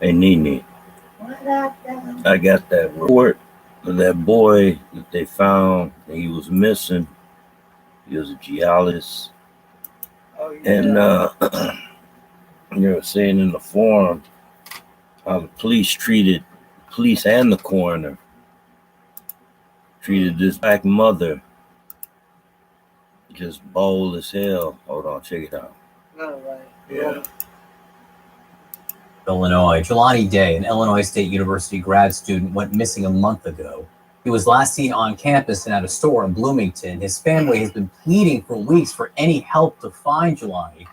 Hey, NiNi, I got that report of that boy that they found that he was missing. He was a geologist. And you were saying in the forum how the police and the coroner treated this black mother just bold as hell. Hold on, check it out. All right. Yeah. Illinois. Jelani Day, an Illinois State University grad student, went missing a month ago. He was last seen on campus and at a store in Bloomington. His family has been pleading for weeks for any help to find Jelani.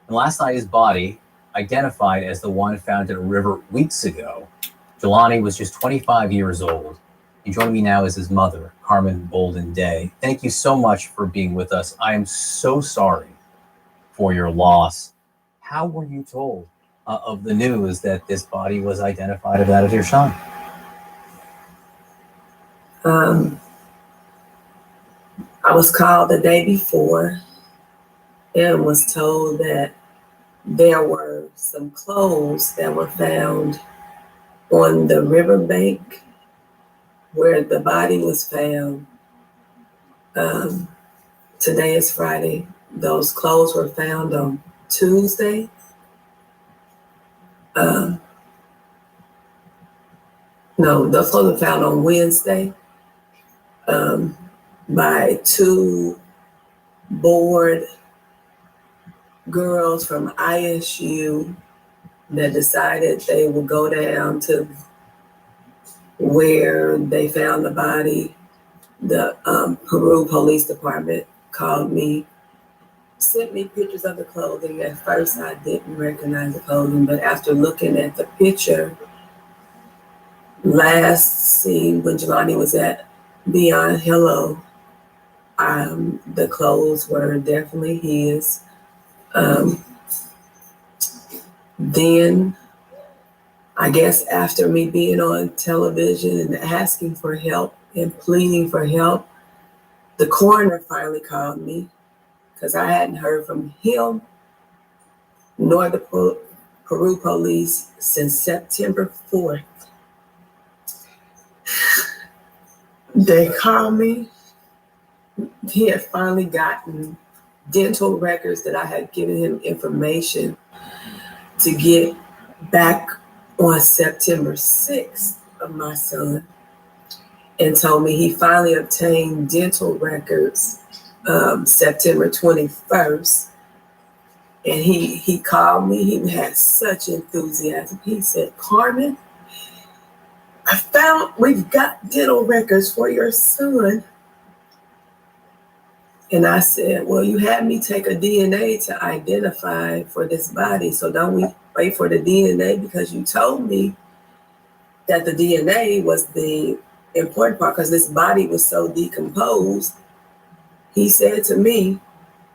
And last night, his body, identified as the one found in a river weeks ago. Jelani was just 25 years old. And joining me now is his mother, Carmen Bolden Day. Thank you so much for being with us. I am so sorry for your loss. How were you told of the news that this body was identified as that of your son? I was called the day before and was told that there were some clothes that were found on the riverbank where the body was found. Today is Friday. Those clothes were found on Tuesday. No, those clothes were found on Wednesday by two bored girls from ISU that decided they would go down to where they found the body. The Peru Police Department called me, sent me pictures of the clothing. At first, I didn't recognize the clothing, but after looking at the picture, last seen when Jelani was at Beyond Hello, the clothes were definitely his. Then, I guess after me being on television and asking for help and pleading for help, the coroner finally called me because I hadn't heard from him nor the Peru police since September 4th. They called me. He had finally gotten dental records that I had given him information to get back on September 6th of my son, and told me he finally obtained dental records September 21st. And he called me. He had such enthusiasm. He said, "Carmen, we've got dental records for your son." And I said, "Well, you had me take a DNA to identify for this body, so don't we wait for the DNA? Because you told me that the DNA was the important part because this body was so decomposed." He said to me,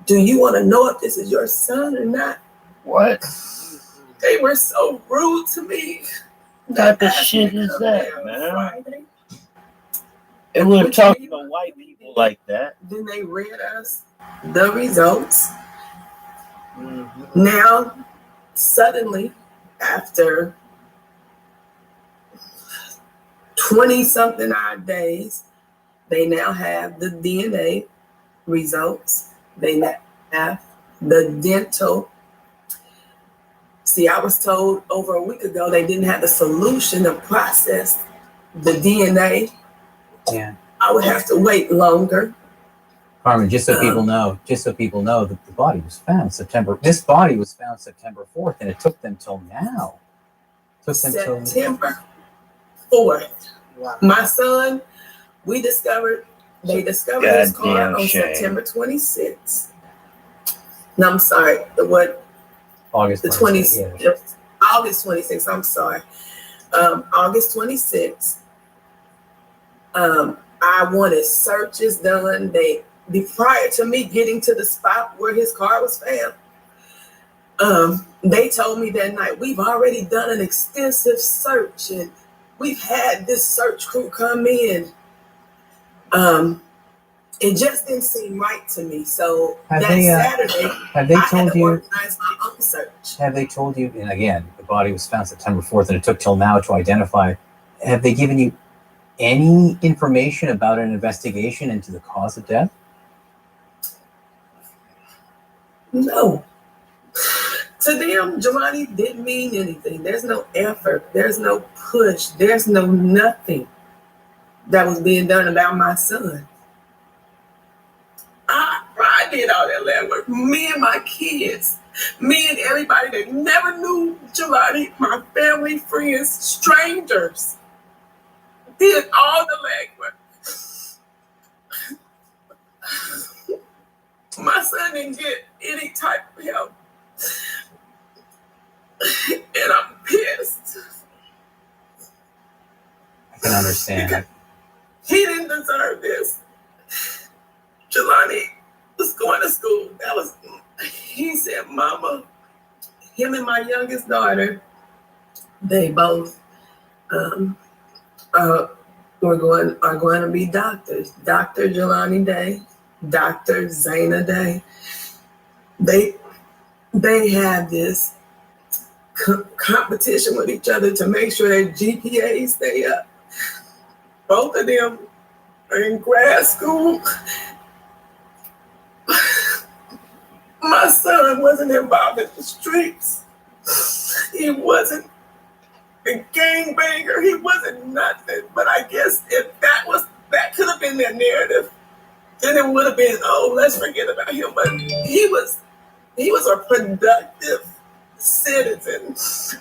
"Do you want to know if this is your son or not?" What They were so rude to me. type of shit is that, man? And we're talking to white people like that. Then they read us the results. Mm-hmm. Now, suddenly, after 20-something odd days, they now have the DNA results. They now have the dental. See, I was told over a week ago they didn't have the solution to process the DNA. Yeah. I would have to wait longer. Carmen, just so people know that the body was found this body was found September 4th, and it took them till now. September 4th. Wow. My son, they discovered his car on September 26th. No, I'm sorry. August 26th. Yeah. August 26th. I'm sorry. August 26th. I wanted searches done. Prior to me getting to the spot where his car was found, they told me that night, "We've already done an extensive search and we've had this search crew come in." It just didn't seem right to me. So Have that they, Saturday, have they I had told to you? organize my own search. Have they told you? And again, the body was found September 4th, and it took till now to identify. Have they given you any information about an investigation into the cause of death? No. To them, Jelani didn't mean anything. There's no effort. There's no push. There's no nothing that was being done about my son. I did all that lab work. Me and my kids. Me and everybody that never knew Jelani, my family, friends, strangers, did all the legwork. My son didn't get any type of help. And I'm pissed. I can understand. He didn't deserve this. Jelani was going to school. He said, Mama, him and my youngest daughter, they both are going to be doctors. Dr. Jelani Day, Dr. Zayna Day. They have this competition with each other to make sure their GPAs stay up. Both of them are in grad school. My son wasn't involved in the streets. He wasn't a gangbanger. He wasn't nothing. But I guess if that could have been their narrative, then it would have been, oh, let's forget about him. But he was a productive citizen.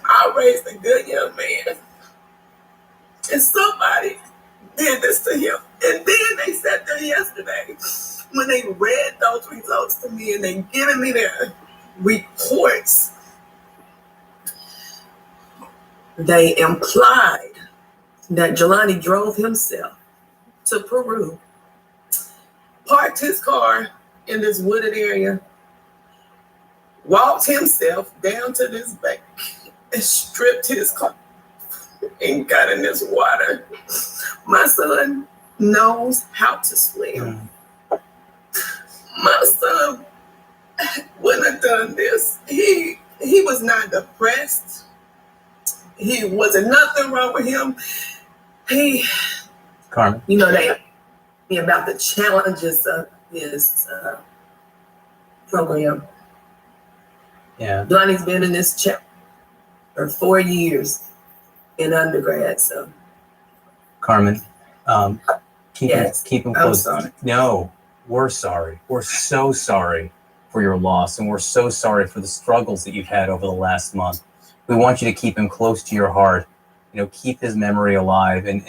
I raised a good young man. And somebody did this to him. And then they sat there yesterday when they read those results to me and they given me their reports. They implied that Jelani drove himself to Peru, parked his car in this wooded area, walked himself down to this bank and stripped his car and got in this water. My son knows how to swim. My son wouldn't have done this. He was not depressed. He wasn't nothing wrong with him. Carmen, they about the challenges of his program. Yeah. Jelani's been in this chapter for 4 years in undergrad. So, Carmen, keep him close. I'm sorry. No, we're sorry. We're so sorry for your loss, and we're so sorry for the struggles that you've had over the last month. We want you to keep him close to your heart. Keep his memory alive, and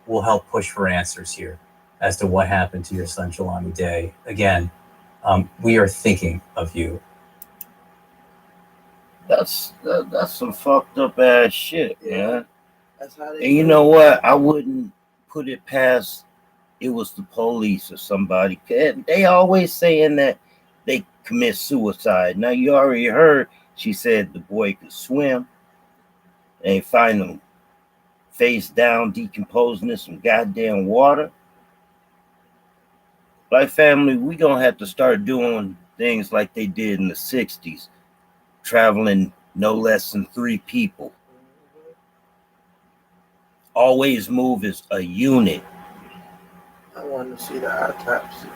we'll help push for answers here as to what happened to your son, Jelani Day. Again, we are thinking of you. That's some fucked up ass shit, man. That's how And you know what? I wouldn't put it past it was the police or somebody. They always saying that they commit suicide. Now you already heard she said the boy could swim. They find him face down, decomposing in some goddamn water. Like family, we gonna have to start doing things like they did in the 60s. Traveling no less than 3 people. Always move as a unit. I want to see the autopsy.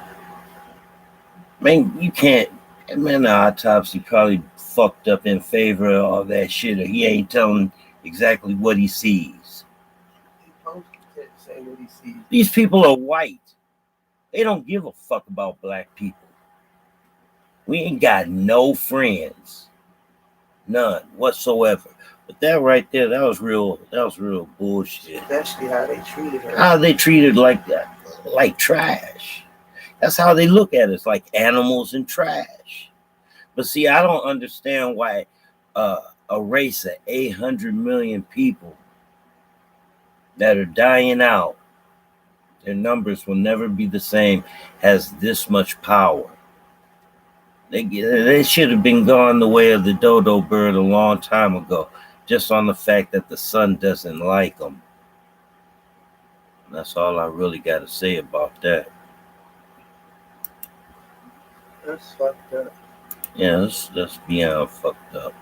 Man, you can't. Man, the autopsy probably fucked up in favor of all that shit, or he ain't telling exactly what he sees. He supposed to say what he sees. These people are white. They don't give a fuck about black people. We ain't got no friends. None whatsoever. But that right there, that was real bullshit. Especially how they treated her. How they treated like that, like trash. That's how they look at us, like animals and trash. But see, I don't understand why a race of 800 million people that are dying out, their numbers will never be the same, has this much power. They should have been gone the way of the dodo bird a long time ago, just on the fact that the sun doesn't like them. That's all I really got to say about that. That's fucked up. Yeah, that's beyond fucked up.